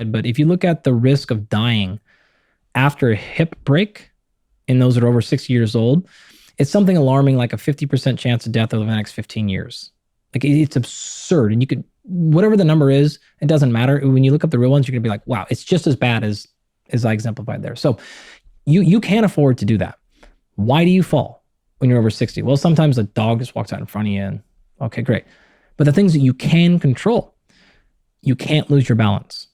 But if you look at the risk of dying after a hip break in those that are over 60 years old, it's something alarming, like a 50% chance of death over the next 15 years. Like it's absurd. And you could, whatever the number is, it doesn't matter. When you look up the real ones, you're gonna be like, wow, it's just as bad as I exemplified there. So you can't afford to do that. Why do you fall when you're over 60? Well, sometimes a dog just walks out in front of you and okay, great. But the things that you can control, you can't lose your balance.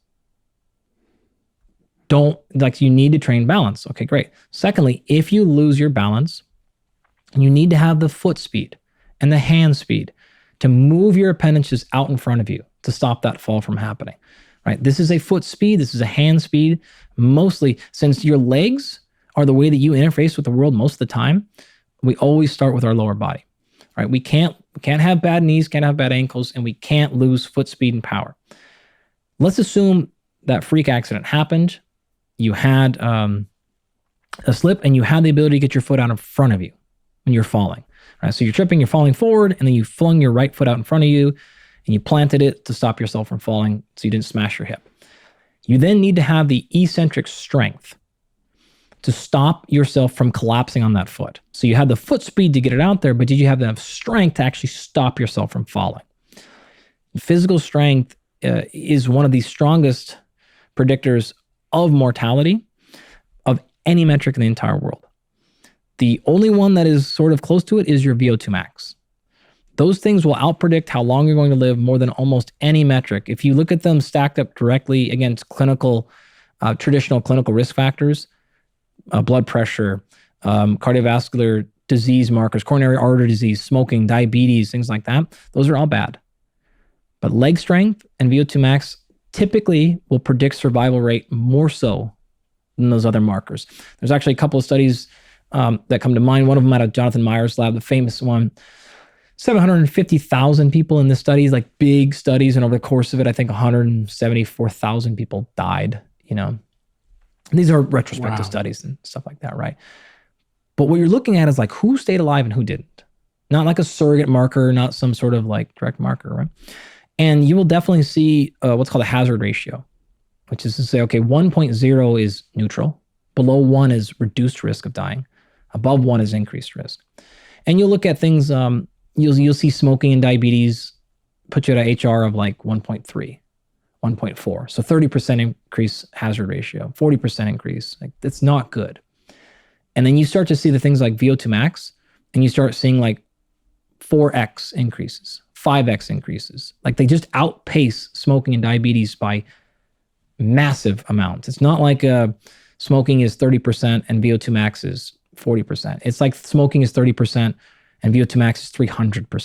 You need to train balance. Okay, great. Secondly, if you lose your balance, you need to have the foot speed and the hand speed to move your appendages out in front of you to stop that fall from happening, right? This is a foot speed. This is a hand speed. Mostly, since your legs are the way that you interface with the world most of the time, we always start with our lower body, right? We can't have bad knees, can't have bad ankles, and we can't lose foot speed and power. Let's assume that freak accident happened. You had a slip and you had the ability to get your foot out in front of you when you're falling. Right? So you're tripping, you're falling forward, and then you flung your right foot out in front of you and you planted it to stop yourself from falling so you didn't smash your hip. You then need to have the eccentric strength to stop yourself from collapsing on that foot. So you had the foot speed to get it out there, but did you have enough strength to actually stop yourself from falling? Physical strength is one of the strongest predictors of mortality of any metric in the entire world. The only one that is sort of close to it is your VO2 max. Those things will outpredict how long you're going to live more than almost any metric. If you look at them stacked up directly against traditional clinical risk factors, blood pressure, cardiovascular disease markers, coronary artery disease, smoking, diabetes, things like that, those are all bad. But leg strength and VO2 max typically will predict survival rate more so than those other markers. There's actually a couple of studies that come to mind. One of them out of Jonathan Meyer's lab, the famous one, 750,000 people in this study, like big studies. And over the course of it, I think 174,000 people died, These are retrospective studies and stuff like that, right? But what you're looking at is like who stayed alive and who didn't. Not like a surrogate marker, not some sort of like direct marker, right? And you will definitely see what's called a hazard ratio, which is to say, okay, 1.0 is neutral. Below 1 is reduced risk of dying. Above 1 is increased risk. And you'll look at things, you'll see smoking and diabetes put you at a HR of like 1.3, 1.4. So 30% increase hazard ratio, 40% increase. Like that's not good. And then you start to see the things like VO2 max, and you start seeing like 4x increases, 5x increases. Like they just outpace smoking and diabetes by massive amounts. It's not like smoking is 30% and VO2 max is 40%. It's like smoking is 30% and VO2 max is 300%.